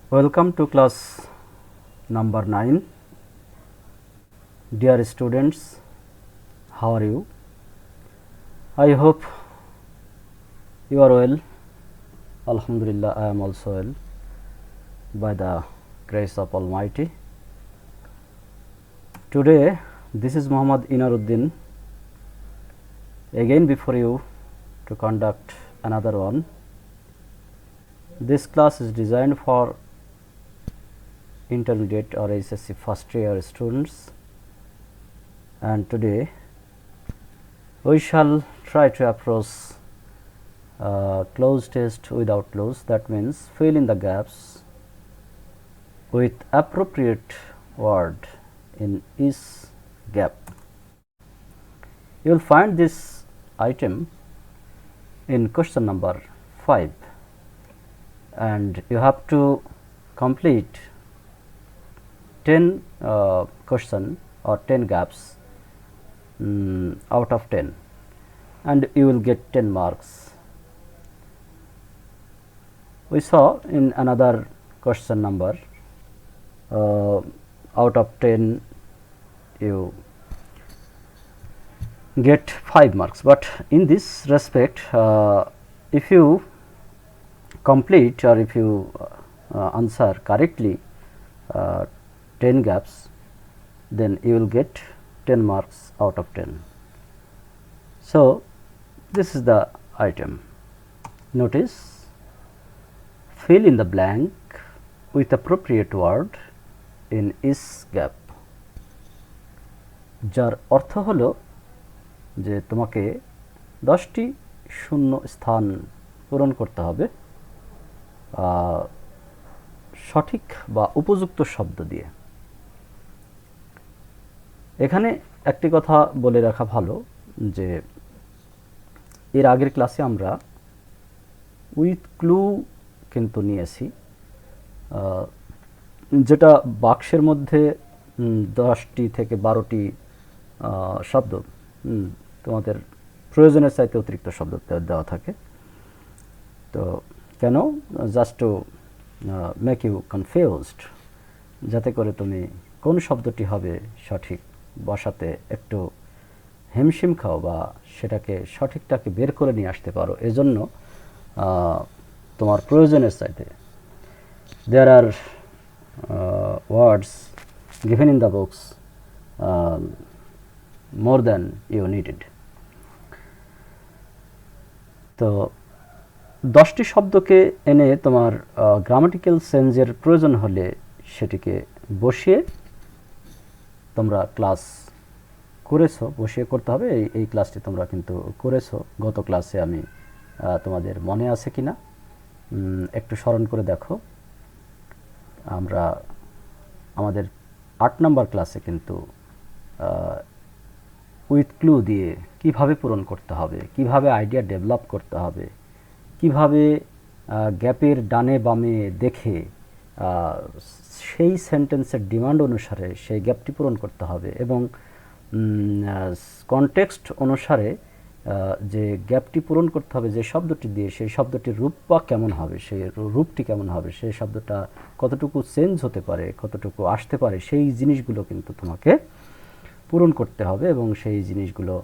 Welcome to class number 9. Dear students, how are you? I hope you are well. Alhamdulillah, I am also well by the grace of Almighty. Today, this is Muhammad Inaruddin again before you to conduct another one. This class is designed for intermediate or SSC first year students, and today we shall try to approach cloze test without cloze. That means fill in the gaps with appropriate word in each gap. You will find this item in question number 5, and you have to complete 10 question or 10 gaps out of 10, and you will get 10 marks. We saw in another question number out of 10 you get 5 marks, but in this respect if you complete or if you answer correctly 10 gaps, then you will get 10 marks out of 10. So, this is the item. Notice, fill in the blank with appropriate word in each gap. যার অর্থ হলো যে তোমাকে 10টি শূন্য স্থান পূরণ করতে হবে সঠিক বা উপযুক্ত শব্দ দিয়ে। এখানে একটি কথা বলে রাখা ভালো যে এর আগের ক্লাসে আমরা উইথ ক্লু কিন্তু নিয়েছি, যেটা বাক্সের মধ্যে 10টি থেকে 12টি শব্দ তোমাদের প্রয়োজনের চাইতে অতিরিক্ত শব্দ দেওয়া থাকে। তো কেন? Just to make you confused, যাতে করে তুমি কোন শব্দটি হবে সঠিক বসাতে একটু হিমশিম খাও বা সেটাকে সঠিকটাকে বের করে নিয়ে আসতে পারো। এজন্য তোমার প্রয়োজনের চাইতে there are words given in the books more than you needed. তো 10টি শব্দকে এনে তোমার গ্রামাটিক্যাল চেঞ্জের প্রয়োজন হলে সেটিকে বসিয়ে তোমরা ক্লাস করেছো, বসিয়ে করতে হবে। এই ক্লাসটি তোমরা কিন্তু করেছো। গত ক্লাসে আমি তোমাদের মনে আছে কিনা একটু স্মরণ করে দেখো। আমরা আমাদের 8 নম্বর ক্লাসে কিন্তু উইথ ক্লু দিয়ে কিভাবে পূরণ করতে হবে, কিভাবে আইডিয়া ডেভেলপ করতে হবে, কিভাবে গ্যাপের ডানে বামে দেখে সেই সেন্টেন্সের ডিমান্ড অনুসারে সেই গ্যাপটি পূরণ করতে হবে এবং কনটেক্সট অনুসারে যে গ্যাপটি পূরণ করতে হবে যে শব্দটি দিয়ে, সেই শব্দটির রূপ বা কেমন হবে, সেই রূপটি কেমন হবে, সেই শব্দটা কতটুকু চেঞ্জ হতে পারে, কতটুকু আসতে পারে, সেই জিনিসগুলো কিন্তু তোমাকে পূরণ করতে হবে এবং সেই জিনিসগুলো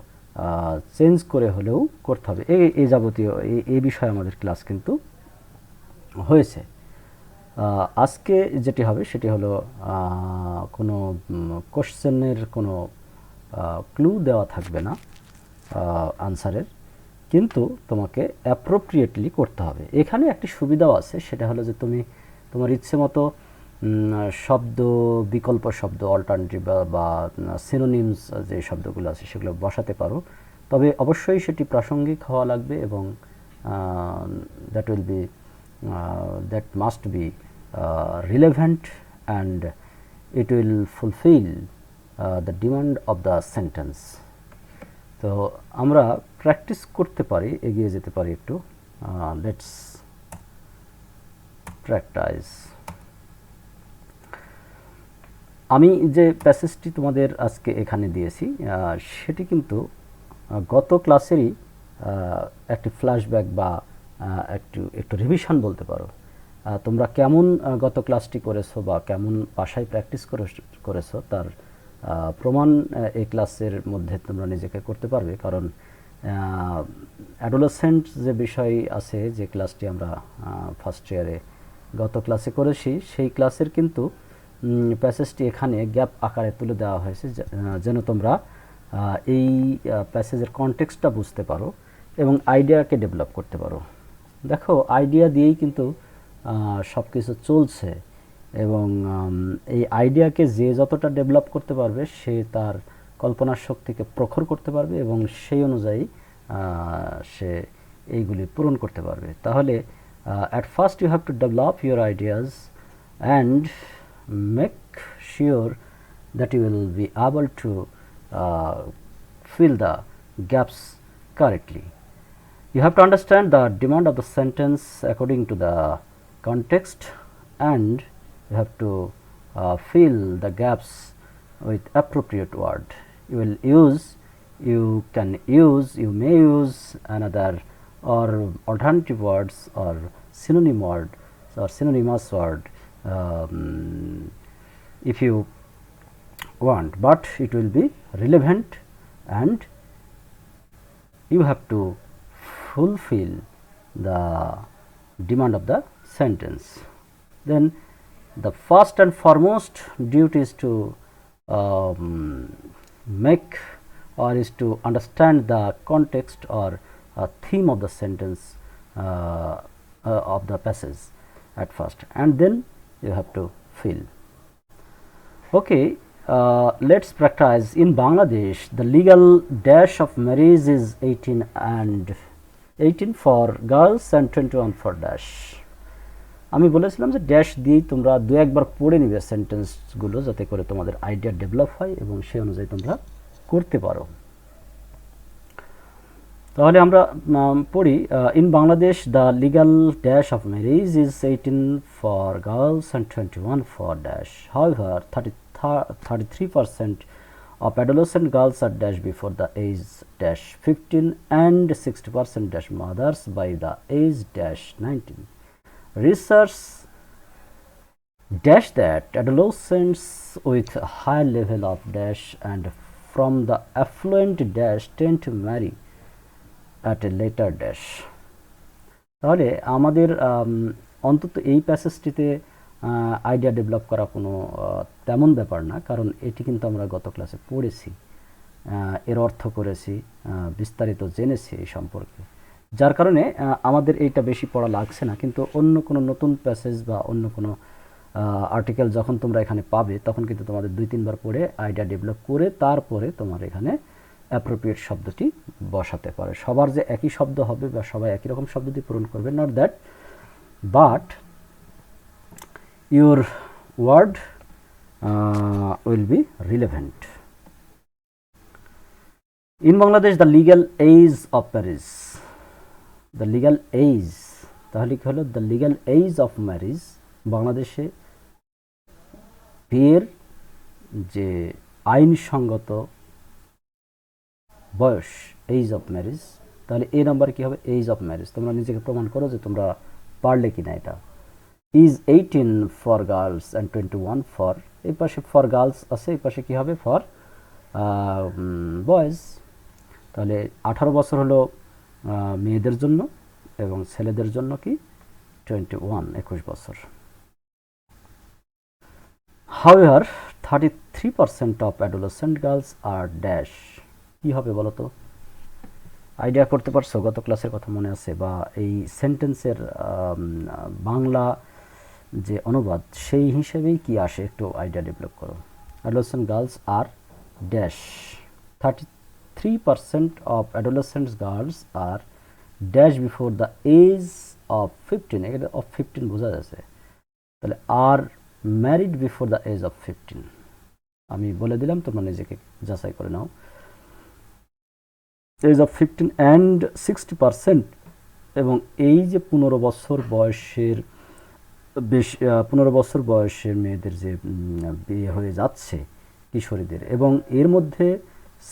চেঞ্জ করে হলেও করতে হবে। এই যাবতীয় এই বিষয়ে আমাদের ক্লাস কিন্তু হয়েছে। আজকে যেটি হবে সেটি হলো কোনো কোশ্চেনের কোনো ক্লু দেওয়া থাকবে না আনসারের, কিন্তু তোমাকে অ্যাপ্রোপ্রিয়েটলি করতে হবে। এখানে একটি সুবিধাও আছে, সেটা হলো যে তুমি তোমার ইচ্ছে মতো শব্দ, বিকল্প শব্দ, অল্টারনেটিভ বা সিনোনিমস যে শব্দগুলো আছে সেগুলো বসাতে পারো, তবে অবশ্যই সেটি প্রাসঙ্গিক হওয়া লাগবে এবং that must be relevant and it will fulfill the demand of the sentence. তো আমরা প্র্যাকটিস করতে পারি, এগিয়ে যেতে পারি একটু। Let's practice. আমি যে প্যাসেজটি তোমাদের আজকে এখানে দিয়েছি সেটি কিন্তু গত ক্লাসেরই একটি ফ্ল্যাশব্যাক বা একটু রিভিশন বলতে পারো। তোমরা কেমন গত ক্লাসটি করেছো বা কেমন বাসায় প্র্যাকটিস করেছো তার প্রমাণ এই ক্লাসের মধ্যে তোমরা নিজেকে করতে পারবে। কারণ অ্যাডোলেসেন্ট যে বিষয় আছে, যে ক্লাসটি আমরা ফার্স্ট ইয়ারে গত ক্লাসে করেছি, সেই ক্লাসের কিন্তু প্যাসেজটি এখানে গ্যাপ আকারে তুলে দেওয়া হয়েছে, যেন তোমরা এই প্যাসেজের কনটেক্সটটা বুঝতে পারো এবং আইডিয়াকে ডেভেলপ করতে পারো। দেখো, আইডিয়া দিয়েই কিন্তু সব কিছু চলছে, এবং এই আইডিয়াকে যে যতটা ডেভেলপ করতে পারবে সে তার কল্পনার শক্তিকে প্রখর করতে পারবে এবং সেই অনুযায়ী সে এইগুলি পূরণ করতে পারবে। তাহলে at first you have to develop your ideas and make sure that you will be able to fill the gaps correctly. You have to understand the demand of the sentence according to the context, and you have to fill the gaps with appropriate word. You may use another or alternative words or synonym word or synonymous word if you want, but it will be relevant and you have to fulfill the demand of the sentence. Then the first and foremost duty is to make or is to understand the context or theme of the sentence of the passage at first, and then you have to fill. Okay, let's practice. In Bangladesh, the legal dash of marriage is 18 for girls and 21 for dash. আমি বলেছিলাম যে dash দিয়েই তোমরা দু একবার পড়ে নিবে সেন্টেন্সগুলো, যাতে করে তোমাদের আইডিয়া ডেভেলপ হয় এবং সেই অনুযায়ী তোমরা করতে পারো। তাহলে আমরা পড়ি। In Bangladesh the legal dash of marriage is 18 for girls and 21 for dash. However 33% of adolescent girls are dash before the age dash 15 and 60% dash mothers by the age dash 19. Research dash that adolescents with a high level of dash and from the affluent dash tend to marry at a later dash. তাহলে আমাদের অন্তত এই প্যাসেজটিতে idea develop করা কোনো তেমন ব্যাপার না, কারণ এটি কিন্তু আমরা গত ক্লাসে পড়েছি, এর অর্থ করেছি, বিস্তারিত জেনেছি এই সম্পর্কে, যার কারণে আমাদের এইটা বেশি পড়া লাগছে না। কিন্তু অন্য কোনো নতুন প্যাসেজ বা অন্য কোনো আর্টিকেল যখন তোমরা এখানে পাবে, তখন কিন্তু তোমাদের 2-3 বার পড়ে আইডিয়া ডেভেলপ করে তারপরে তোমার এখানে অ্যাপ্রোপ্রিয়েট শব্দটি বসাতে পারে। সবার যে একই শব্দ হবে বা সবাই একই রকম শব্দ দিয়ে পূরণ করবে, not that, but your word will be relevant. In Bangladesh, the legal age of marriage, the legal age, তাহলে কি হলো? the legal age of marriage, বাংলাদেশে বিয়ের যে আইনসঙ্গত বয়স, এজ অফ ম্যারেজ, তাহলে এই নাম্বার কি হবে? Age of marriage. তোমরা নিজেকে প্রমাণ করো যে তোমরা পারলে কিনা এটা। is 18 for girls and 21 for, এই পাশে ফর গার্লস আছে, এই পাশে কি হবে? For boys. তাহলে 18 বছর হলো মেয়েদের জন্য এবং ছেলেদের জন্য কি 21 বছর। However, 33% of adolescent girls are dash. কি হবে বলো তো? আইডিয়া করতে পারছো? গত ক্লাসের কথা মনে আছে? বা এই সেন্টেন্সের বাংলা যে অনুবাদ সেই হিসেবেই কি আসে, একটু আইডিয়া ডেভেলপ করো। adolescent girls are dash, 33% of adolescent girls are dash before the age of 15, এখানে of 15 বোঝা যাচ্ছে, তাহলে আর married before the age of 15। আমি বলে দিলাম, তোমরা নিজেকে যাচাই করে নাও। এজ অফ 15 অ্যান্ড 60%, এবং এই যে 15 বছর বয়সের বেশি, 15 বছর বয়সের মেয়েদের যে বিয়ে হয়ে যাচ্ছে কিশোরীদের, এবং এর মধ্যে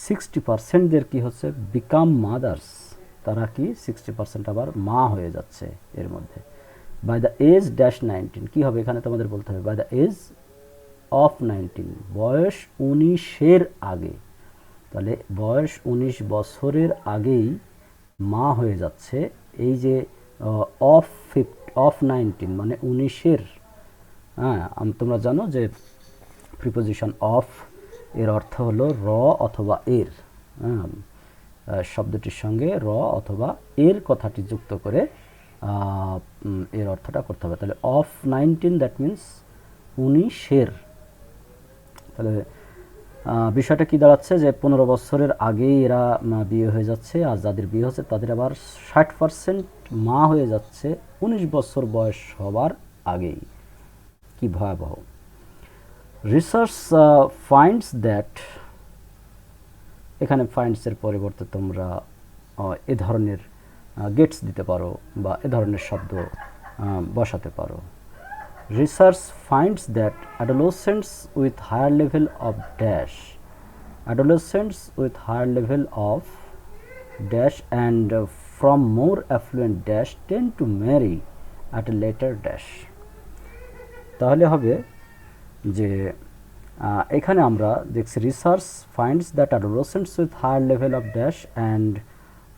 60%দের কি হচ্ছে? Become mother's. তারা কি 60% আবার মা হয়ে যাচ্ছে এর মধ্যে। বাই দ্য এজ ড্যাশ 19 কি হবে এখানে তোমাদের বলতে হবে বাই দ্য এজ অফ 19 বয়স 19-এর আগে। তাহলে বয়স 19 বছরের আগেই মা হয়ে যাচ্ছে। এই যে অফ 19 মানে 19-এর, হ্যাঁ তোমরা জানো যে প্রিপোজিশন অফ এর অর্থ হলো র অথবা এর, হ্যাঁ শব্দটির সঙ্গে র অথবা এর কথাটি যুক্ত করে এর অর্থটা করতে হবে। তাহলে অফ 19 দ্যাট মিন্স 19-এর। তাহলে বিষয়টা কি দাঁড়াচ্ছে যে 15 বছরের আগেই এরা বিয়ে হয়ে যাচ্ছে, আর যাদের বিয়ে হচ্ছে তাদের আবার 60% মা হয়ে যাচ্ছে 19 বছর বয়স হবার আগেই। কি ভয়াবহ। রিসার্চ ফাইন্ডস দ্যাট, এখানে ফাইন্ডসের পরিবর্তে তোমরা এ ধরনের গেটস দিতে পারো বা এ ধরনের শব্দ বসাতে পারো। Research finds that adolescents with higher level of dash, adolescents with higher level of dash and from more affluent dash tend to marry at a later dash. তাহলে হবে যে এখানে আমরা দেখছি research finds that adolescents with higher level of dash and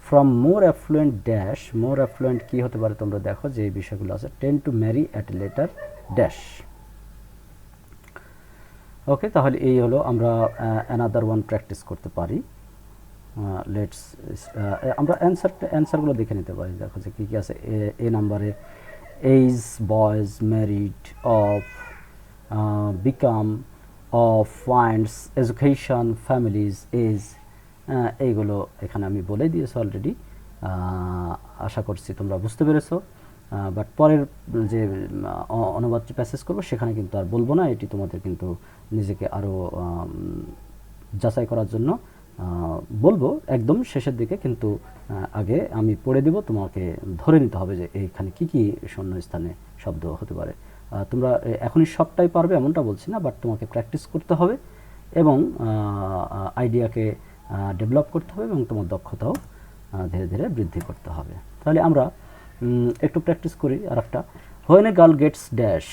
from more affluent dash, more affluent কী হতে পারে তোমরা দেখো যে এই বিষয়গুলো আছে, tend to marry at a later dash. ওকে, তাহলে এই হলো আমরা অ্যানাদার ওয়ান প্র্যাকটিস করতে পারি। লেটস আমরা অ্যান্সারগুলো দেখে নিতে পারি। দেখো যে কী কী আছে এ নাম্বারে age boys married of become of finds education families age, এইগুলো এখানে আমি বলে দিয়েছি অলরেডি। আশা করছি তোমরা বুঝতে পেরেছো। বাট পরের যে অনুবাদটি প্যাসেজ করবো সেখানে কিন্তু আর বলবো না, এটি তোমাদের কিন্তু নিজেকে আরও যাচাই করার জন্য বলবো একদম শেষের দিকে, কিন্তু আগে আমি পড়ে দিব, তোমাকে ধরে নিতে হবে যে এইখানে কি কি শূন্যস্থানে শব্দ হতে পারে। তোমরা এখনই সবটাই পারবে এমনটা বলছি না, বাট তোমাকে প্র্যাকটিস করতে হবে এবং আইডিয়াকে ডেভেলপ করতে হবে এবং তোমার দক্ষতাও ধীরে ধীরে বৃদ্ধি করতে হবে। তাহলে আমরা একটু প্র্যাকটিস করি। আর একটা, when a girl gets dash,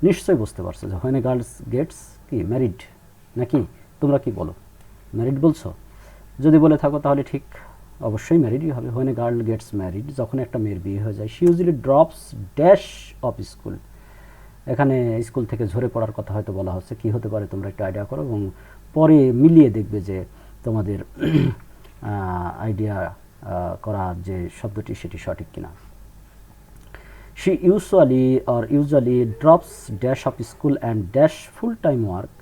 নিশ্চয়ই বুঝতে পারছো যে হোয়েন এ গার্লস গেটস কি ম্যারিড, নাকি তোমরা কি বলো, ম্যারিড বলছো? যদি বলে থাকো তাহলে ঠিক, অবশ্যই ম্যারিডই হবে। When a girl gets married, যখন একটা মেয়ের বিয়ে হয়ে যায়। She usually drops dash of school, এখানে স্কুল থেকে ঝরে পড়ার কথা হয়তো বলা হচ্ছে, কি হতে পারে তোমরা একটু আইডিয়া করো এবং পরে মিলিয়ে দেখবে যে তোমাদের আইডিয়া করার যে শব্দটি সেটি সঠিক কিনা। She usually drops dash of school and dash full-time work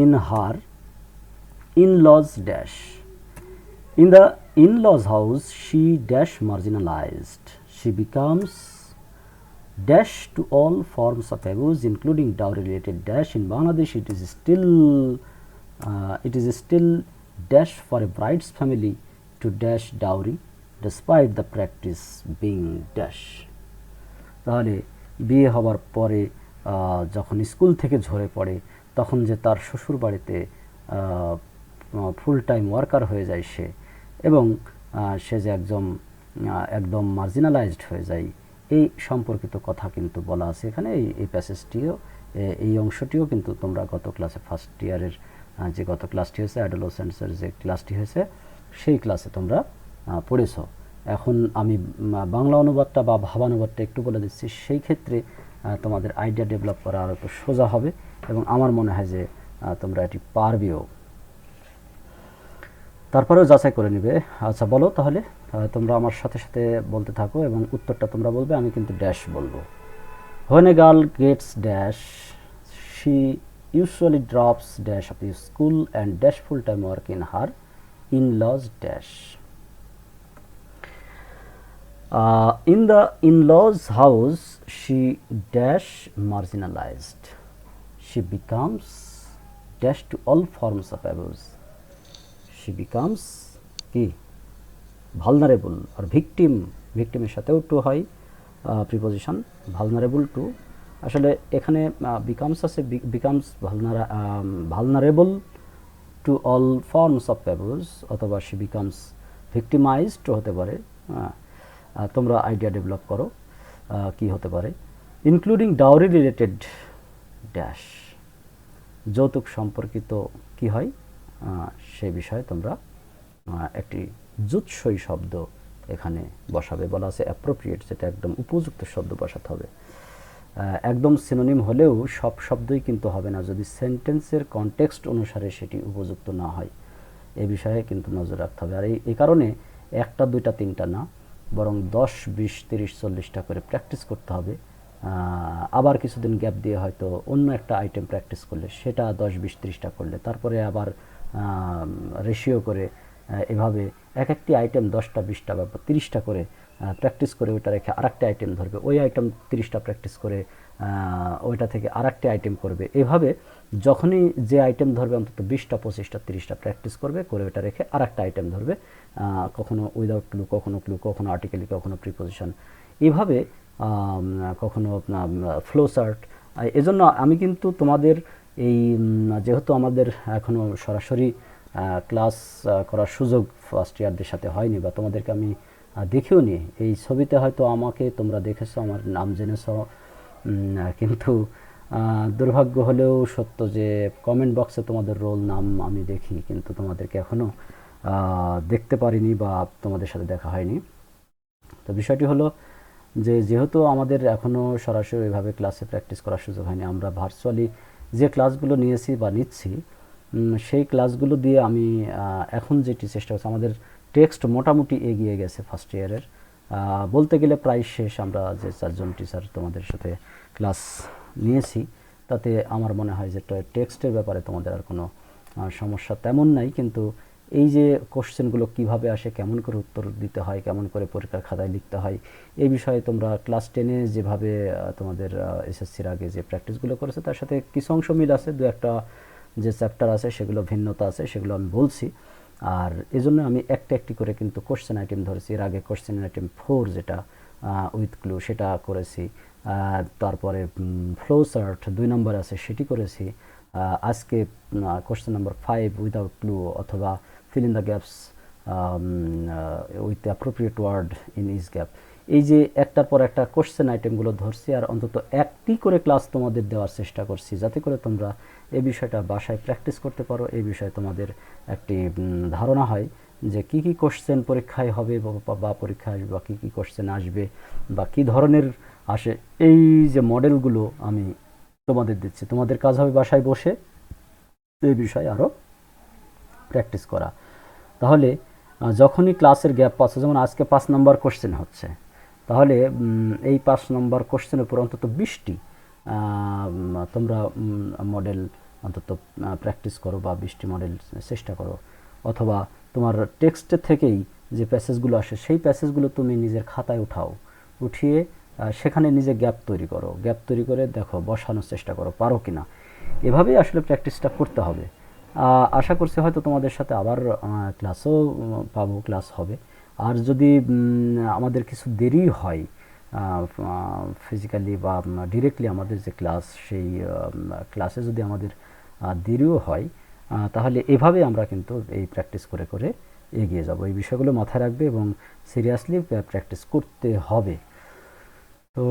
in her in-laws dash. In the in-laws house, she dash marginalized. She becomes dash to all forms of abuse, including dowry-related dash. In Bangladesh, it is still dash for a bride's family to dash dowry, despite the practice being dash. তাহলে বিয়ে হবার পরে যখন school থেকে ঝরে পড়ে তখন যে তার শ্বশুর বাড়িতে ফুল টাইম ওয়ার্কার হয়ে যায় সে, এবং সে যে একদম মার্জিনালাইজড হয়ে যায়, এই সম্পর্কিত কথা কিন্তু বলা আছে এখানে। এই প্যাসেজটিও, এই অংশটিও কিন্তু তোমরা গত ক্লাসে ফার্স্ট ইয়ারের যে গত ক্লাসটি হয়েছে অ্যাডোলেসেন্টসের যে ক্লাসটি হয়েছে সেই ক্লাসে তোমরা পড়েছ। এখন আমি বাংলা অনুবাদটা বা ভাবানুবাদটা একটু বলে দিচ্ছি, সেই ক্ষেত্রে তোমাদের আইডিয়া ডেভেলপ করা আরও একটু সোজা হবে এবং আমার মনে হয় যে তোমরা এটি পারবেও। তারপরেও যাচাই করে নেবে। আচ্ছা বলো তাহলে, তোমরা আমার সাথে সাথে বলতে থাকো এবং উত্তরটা তোমরা বলবে, আমি কিন্তু ড্যাশ বলবো। When a girl gets dash, she usually drops dash of the school and dash full-time work in her in-laws dash. In the in-laws house, she dash marginalized. She becomes dash to all forms of abuse. She becomes কি vulnerable or victim, victiমের সাথেও two হয় preposition, vulnerable to। আসলে এখানে becomes আছে, becomes vulnerable to all forms of abuse, অথবা she becomes victimized হতে পারে। তোমরা আইডিয়া ডেভেলপ করো। কি হতে পারে, ইনক্লুডিং ডাউরি রিলেটেড ড্যাশ, যৌতুক সম্পর্কিত কি হয় সে বিষয়ে তোমরা একটি জুৎসই শব্দ এখানে বসাবে। বলা আছে অ্যাপ্রোপ্রিয়েট, যেটা একদম উপযুক্ত শব্দ বসাতে হবে। একদম সিনোনিম হলেও সব শব্দই কিন্তু হবে না, যদি সেন্টেন্সের কনটেক্সট অনুসারে সেটি উপযুক্ত না হয়, এ বিষয়ে কিন্তু নজর রাখতে হবে। আর এই কারণে একটা দুইটা তিনটা না, বরং 10, 20, 30, 40টা করে প্র্যাকটিস করতে হবে। আবার কিছুদিন গ্যাপ দিয়ে হয়তো অন্য একটা আইটেম প্র্যাকটিস করলে সেটা 10, 20, 30টা করলে, তারপরে আবার রেশিও করে এভাবে এক একটি আইটেম 10টা, 20টা বা 30টা করে প্র্যাকটিস করে ওইটা রেখে আরেকটা আইটেম ধরবে, ওই আইটেম 30টা প্র্যাকটিস করে ওইটা থেকে আরেকটা আইটেম করবে। এভাবে যখনই যে আইটেম ধরবে অন্তত 20টা, 25টা, 30টা প্র্যাকটিস করবে, করে ওইটা রেখে আরেকটা আইটেম ধরবে, কখনো উইদাউট ক্লু, কখনো ক্লু, কখনো আর্টিকেলি, কখনো প্রিপোজিশন, এভাবে কখনো ফ্লো চার্ট। এজন্য আমি কিন্তু তোমাদের এই যেহেতু আমাদের এখনও সরাসরি ক্লাস করার সুযোগ ফার্স্ট ইয়ারদের সাথে হয়নি, বা তোমাদেরকে আমি দেখেও নি, এই ছবিতে হয়তো আমাকে তোমরা দেখেছো, আমার নাম জেনেছ, কিন্তু দুর্ভাগ্য হলেও সত্য যে কমেন্ট বক্সে তোমাদের রোল নাম আমি দেখি, কিন্তু তোমাদেরকে এখনও দেখতে পারিনি বা তোমাদের সাথে দেখা হয়নি। তো বিষয়টি হলো যে যেহেতু আমাদের এখনও সরাসরি এভাবে ক্লাসে প্র্যাকটিস করার সুযোগ হয়নি, আমরা ভার্চুয়ালি যে ক্লাসগুলো নিয়েছি বা নিচ্ছি, সেই ক্লাসগুলো দিয়ে আমি এখন যেটি চেষ্টা করছি, আমাদের টেক্সট মোটামুটি এগিয়ে গেছে ফার্স্ট ইয়ারের, বলতে গেলে প্রায় শেষ। আমরা যে 4জন টিচার তোমাদের সাথে ক্লাস নিয়েছি, তাতে আমার মনে হয় যে টেক্সটের ব্যাপারে তোমাদের আর কোনো সমস্যা তেমন নাই, কিন্তু এই যে কোশ্চেনগুলো কিভাবে আসে, কেমন করে উত্তর দিতে হয়, কেমন করে পরীক্ষার খাতায় লিখতে হয়, এই বিষয়ে তোমরা ক্লাস 10-এ যেভাবে তোমাদের এসএসসির আগে যে প্র্যাকটিসগুলো করেছে তার সাথে কিছু অংশ মিল আছে, দু একটা যে চ্যাপ্টার আছে সেগুলো ভিন্নতা আছে, সেগুলো আমি বলছি। আর এজন্য আমি একটা একটি করে কিন্তু কোশ্চেন আইটেম ধরেছি। এর আগে কোশ্চেন আইটেম 4 যেটা উইথ ক্লু সেটা করেছি, তারপরে ফ্লো চার্ট 2 নম্বর আছে সেটি করেছি, আজকে কোশ্চেন নাম্বার 5 উইদাউট ক্লু অথবা fill in the gaps with the appropriate word in each gap। এই যে একটার পর একটা কোশ্চেন আইটেমগুলো ধরছি, আর অন্তত একটি করে ক্লাস তোমাদের দেওয়ার চেষ্টা করছি, যাতে করে তোমরা এই বিষয়টা বাসায় প্র্যাকটিস করতে পারো, এই বিষয়ে তোমাদের একটি ধারণা হয় যে কি কি কোশ্চেন পরীক্ষায় হবে বা পরীক্ষায় আসবে, বা কী কী কোশ্চেন আসবে বা কী ধরনের আসে। এই যে মডেলগুলো আমি তোমাদের দিচ্ছি, তোমাদের কাজ হবে বাসায় বসে এই বিষয়ে আরও প্র্যাকটিস করা। তাহলে যখনই ক্লাসের গ্যাপ পাচ্ছ, যেমন আজকে 5 নম্বর কোশ্চেন হচ্ছে, তাহলে এই 5 নম্বর কোশ্চেনের উপর অন্তত 20টি তোমরা মডেল অন্তত প্র্যাকটিস করো, বা 20টি মডেল চেষ্টা করো, অথবা তোমার টেক্সটের থেকেই যে প্যাসেজগুলো আসে সেই প্যাসেজগুলো তুমি নিজের খাতায় উঠিয়ে সেখানে নিজে গ্যাপ তৈরি করো, গ্যাপ তৈরি করে দেখো, বসানোর চেষ্টা করো, পারো কিনা। এভাবেই আসলে প্র্যাকটিসটা করতে হবে। আশা করছি হয়তো তোমাদের সাথে আবার ক্লাসও পাবো, ক্লাস হবে। আর যদি আমাদের কিছু দেরি হয় ফিজিক্যালি বা ডিরেক্টলি আমাদের যে ক্লাস, সেই ক্লাসে যদি আমাদের দেরিও হয়, তাহলে এভাবে আমরা কিন্তু এই প্র্যাকটিস করে করে এগিয়ে যাব। এই বিষয়গুলো মাথায় রাখবে এবং সিরিয়াসলি প্র্যাকটিস করতে হবে। তো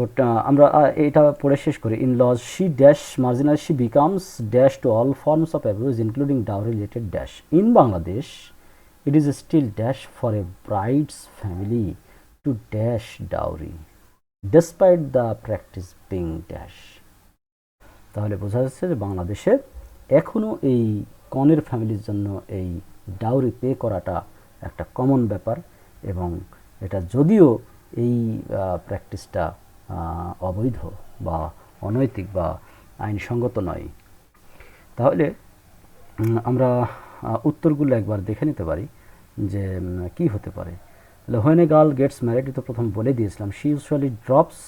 আমরা এটা পড়ে শেষ করি। In lodge she dash marginal she becomes dash to all forms of abuse including dowry related dash. In Bangladesh it is still dash for a bride's family to dash dowry despite the practice being dash। তাহলে বোঝা যাচ্ছে যে বাংলাদেশে এখনও এই কনের ফ্যামিলির জন্য এই ডাউরি পে করাটা একটা কমন ব্যাপার, এবং এটা যদিও এই প্র্যাকটিসটা অবৈধ বা অনৈতিক বা আইনসঙ্গত নয়। তাহলে আমরা উত্তরগুলো একবার দেখে নিতে পারি যে কি হতে পারে। When a girl gets married, তো প্রথম বলে দিয়েছিলাম, she usually drops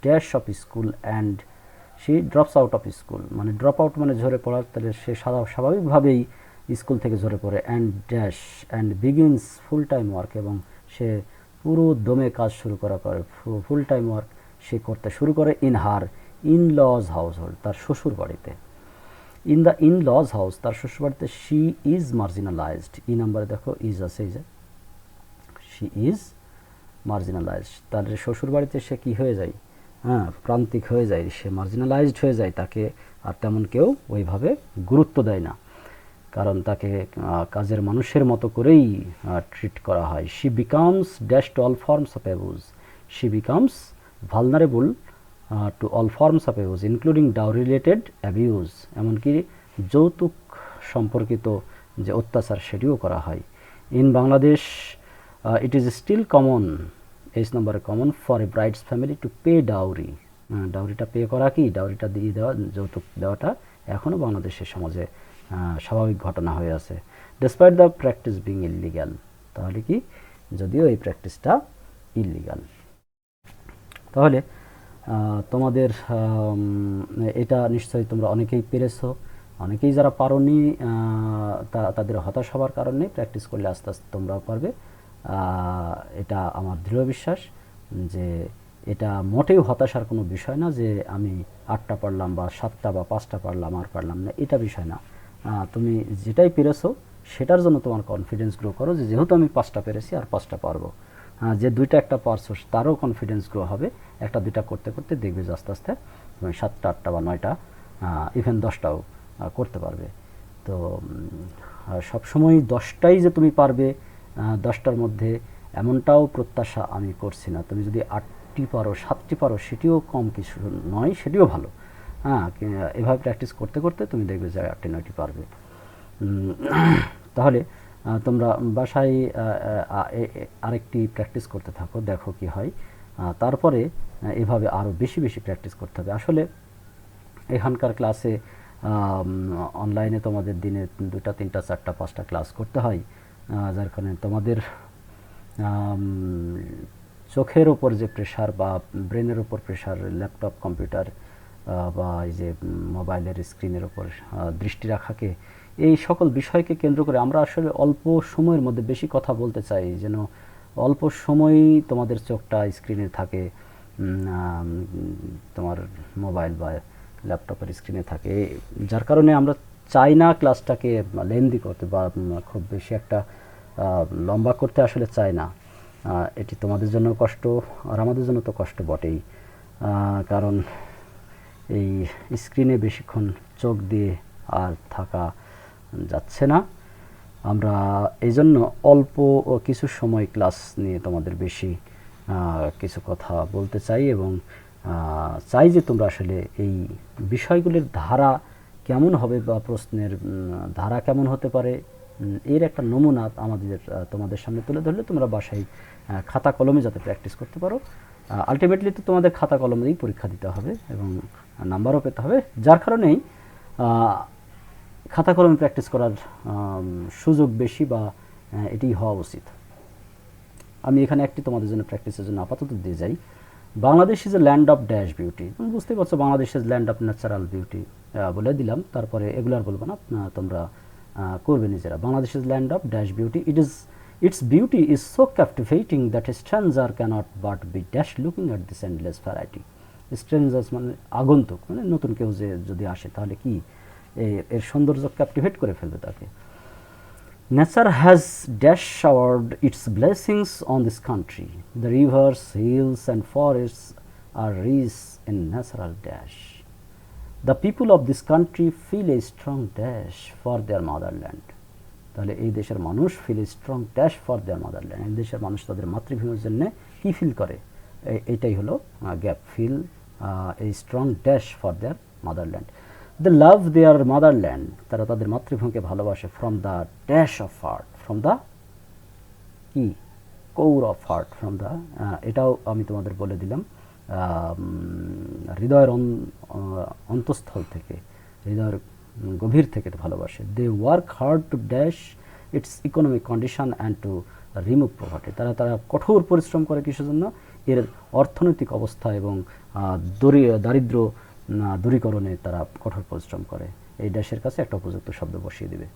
dash of school and she drops out of school, মানে ড্রপ আউট মানে ঝরে পড়া, তাহলে সে স্বাভাবিকভাবেই স্কুল থেকে ঝরে পড়ে। And dash and begins full time work, এবং সে পুরো দমে কাজ শুরু করে ফুল টাইম ওয়ার্ক সে করতে শুরু করে in her in lodge house hold, তার শ্বশুর বাড়িতে। In the in lodge house, তার শ্বশুরবাড়িতে শি ইজ মার্জিনালাইজড, ই নাম্বারে দেখো ইজ আছে, এই যে শি ইজ মার্জিনালাইজড, তার শ্বশুরবাড়িতে সে কী হয়ে যায়, হ্যাঁ, প্রান্তিক হয়ে যায়, সে মার্জিনালাইজড হয়ে যায়, তাকে আর তেমন কেউ ওইভাবে গুরুত্ব দেয় না, কারণ তাকে কাজের মানুষের মতো করেই ট্রিট করা হয়। She becomes dash to all forms of abuse, she becomes vulnerable to all forms of abuse including dowry related abuse, এমনকি যৌতুক সম্পর্কিত যে অত্যাচার সেটিও করা হয়। In Bangladesh it is still common, 8 নম্বরে common for a bride's family to pay dowry. ডাউরিটা পে করা কি, ডাউরিটা দিয়ে দেওয়া, যৌতুক দেওয়াটা এখনও বাংলাদেশের সমাজে স্বাভাবিক ঘটনা হয়ে আছে। Despite the practice being illegal, তাহলে কি, যদিও এই প্র্যাকটিসটা ইললিগ্যাল। তাহলে তোমাদের এটা নিশ্চয়ই তোমরা অনেকেই পেরেছো, অনেকেই যারা পারোনি তাদের হতাশ হওয়ার কারণে প্র্যাকটিস করলে আস্তে আস্তে তোমরাও পারবে। এটা আমার দৃঢ় বিশ্বাস যে এটা মোটেও হতাশার কোনো বিষয় না যে আমি 8টা পারলাম বা 7টা বা 5টা পারলাম আর পারলাম না, এটা বিষয় না। তুমি যেটাই পেরেছো সেটার জন্য তোমার কনফিডেন্স গ্রো করো যে যেহেতু আমি 5টা পেরেছি আর 5টা পারবো। যে 2টা একটা পারছো তারও কনফিডেন্স গ্রো হবে, 1টা 2টা করতে করতে দেখবে যে আস্তে আস্তে তুমি 7টা 8টা বা 9টা ইভেন 10টাও করতে পারবে। তো সবসময় 10টাই যে তুমি পারবে, 10টার মধ্যে এমনটাও প্রত্যাশা আমি করছি না। তুমি যদি 8টি পারো 7টি পারো সেটিও কম কিছু নয়, সেটিও ভালো। হ্যাঁ, এভাবে প্র্যাকটিস করতে করতে তুমি দেখবে যে 8টি 9টি পারবে। তাহলে তোমরা বাসায় আরেকটি প্র্যাকটিস করতে থাকো, দেখো কি হয়। তারপরে এভাবে আরও বেশি বেশি প্র্যাকটিস করতে হবে। আসলে এখানকার ক্লাসে অনলাইনে তোমাদের দিনে 2টা 3টা 4টা 5টা ক্লাস করতে হয়, যার কারণে তোমাদের চোখের ওপর যে প্রেশার বা ব্রেনের ওপর প্রেশার, ল্যাপটপ কম্পিউটার বা এই যে মোবাইলের স্ক্রিনের ওপর দৃষ্টি রাখাকে, এই সকল বিষয়কে কেন্দ্র করে আমরা আসলে অল্প সময়ের মধ্যে বেশি কথা বলতে চাই, যেন অল্প সময়ই তোমাদের চোখটা স্ক্রিনে থাকে, তোমার মোবাইল বা ল্যাপটপের স্ক্রিনে থাকে, যার কারণে আমরা চাই না ক্লাসটাকে লেন্দি করতে বা খুব বেশি একটা লম্বা করতে আসলে চাই না। এটি তোমাদের জন্য কষ্ট আর আমাদের জন্য তো কষ্ট বটেই, কারণ এই স্ক্রিনে বেশিক্ষণ চোখ দিয়ে আর থাকা যাচ্ছে না। আমরা এই জন্য অল্প কিছু সময় ক্লাস নিয়ে তোমাদের বেশি কিছু কথা বলতে চাই এবং চাই যে তোমরা আসলে এই বিষয়গুলির ধারা কেমন হবে বা প্রশ্নের ধারা কেমন হতে পারে এর একটা নমুনা আমাদের তোমাদের সামনে তুলে ধরলে তোমরা বাসায় খাতা কলমে যাতে প্র্যাকটিস করতে পারো। আলটিমেটলি তো তোমাদের খাতা কলমেই পরীক্ষা দিতে হবে এবং নাম্বারও পেতে হবে, যার কারণেই খাতা কলমে প্র্যাকটিস করার সুযোগ বেশি বা এটি হওয়া উচিত। আমি এখানে একটি তোমাদের জন্য প্র্যাকটিসের জন্য আপাতত দিয়ে যাই। Bangladesh is a land of dash beauty. তুমি বুঝতেই পারছো Bangladesh is land of natural beauty বলে দিলাম, তারপরে এগুলো আর বলবো না, তোমরা করবে নিজেরা। Bangladesh is land of dash beauty, its beauty is so captivating that a stranger cannot but be dash looking at this endless variety. Strangers মানে আগন্তুক, মানে নতুন কেউ যে যদি আসে তাহলে কি এর সৌন্দর্য ক্যাপটিভেট করে ফেলবে তাকে। Nature has dash showered its blessings on this country. The rivers, hills and forests are rich in natural dash. The people of this country feel a strong dash for their motherland. তাহলে এই দেশের মানুষ feel a strong dash for their motherland. এই দেশের মানুষ তাদের মাতৃভূমির জন্য কি ফিল করে, এটাই হলো gap, feel a strong dash for their motherland. They love their motherland, তারা তাদের মাতৃভূমিকে ভালোবাসে। From the dash of heart, from the কি core of heart, from the, এটাও আমি তোমাদের বলে দিলাম, হৃদয়ের অন্তঃস্থল থেকে, হৃদয়ের গভীর থেকে ভালোবাসে। They work hard to dash its economic condition and to remove poverty, তারা কঠোর পরিশ্রম করে কিসের জন্য, এর অর্থনৈতিক অবস্থা এবং দারিদ্র্য দূরীকরণে তারা কঠোর পরিশ্রম করে। এই ড্যাশের কাছে একটা উপযুক্ত শব্দ বসিয়ে দিবে।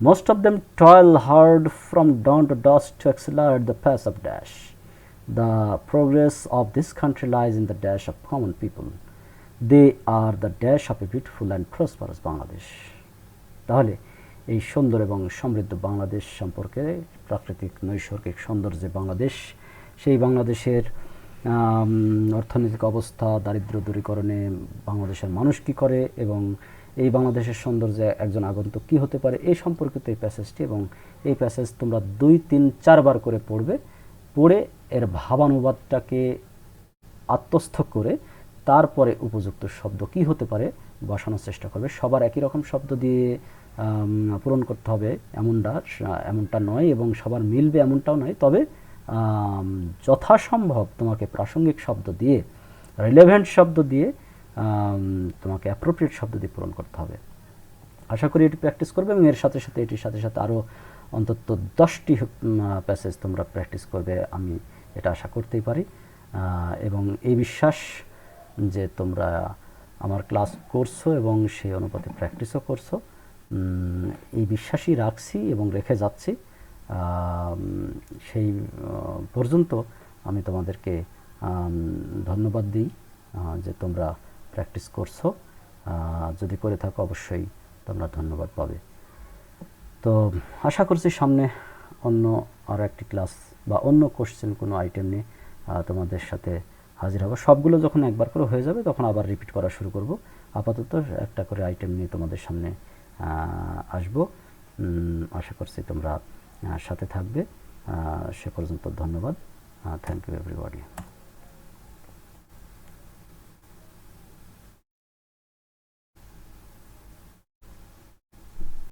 Most of them toil hard from dawn to dusk to accelerate the pace of dash. The progress of this country lies in the dash of common people. They are the dash of a beautiful and prosperous Bangladesh. তাহলে এই সুন্দর এবং সমৃদ্ধ বাংলাদেশ সম্পর্কে, প্রাকৃতিক নৈসর্গিক সৌন্দর্যে বাংলাদেশ, সেই বাংলাদেশের অর্থনৈতিক অবস্থা, দারিদ্র্য দূরীকরণে বাংলাদেশের মানুষ কী করে এবং এই বাংলাদেশের সৌন্দর্যে একজন আগন্তুক কী হতে পারে, এই সম্পর্কিত এই প্যাসেজটি। এবং এই প্যাসেজ তোমরা 2, 3, 4 বার করে পড়বে, পড়ে এর ভাবানুবাদটাকে আত্মস্থ করে তারপরে উপযুক্ত শব্দ কি হতে পারে বসানোর চেষ্টা করবে। সবার একই রকম শব্দ দিয়ে পূরণ করতে হবে এমনটা নয়, এবং সবার মিলবে এমনটাও নয়। তবে যথাসম্ভব তোমাকে প্রাসঙ্গিক শব্দ দিয়ে, রিলেভেন্ট শব্দ দিয়ে, তোমাকে অ্যাপ্রোপ্রিয়েট শব্দ দিয়ে পূরণ করতে হবে। আশা করি এটি প্র্যাকটিস করবে এবং এর সাথে সাথে এটির সাথে সাথে আরও অন্তত 10টি প্যাসেজ তোমরা প্র্যাকটিস করবে, আমি এটা আশা করতেই পারি। এবং এই বিশ্বাস যে তোমরা আমার ক্লাস করছো এবং সেই অনুপাতে প্র্যাকটিসও করছো, এই বিশ্বাসই রাখছি এবং রেখে যাচ্ছি। সেই পর্যন্ত আমি তোমাদেরকে ধন্যবাদ দিই যে তোমরা প্র্যাকটিস করছো। যদি করে থাকো অবশ্যই তোমরা ধন্যবাদ পাবে। তো আশা করছি সামনে অন্য আর একটি ক্লাস বা অন্য কোশ্চেন কোনো আইটেম নিয়ে তোমাদের সাথে হাজির হব। সবগুলো যখন একবার করে হয়ে যাবে তখন আবার রিপিট করা শুরু করব। আপাতত একটা করে আইটেম নিয়ে তোমাদের সামনে আসব। আশা করছি তোমরা সাথে থাকবে। সে পর্যন্ত ধন্যবাদ। Thank you everybody.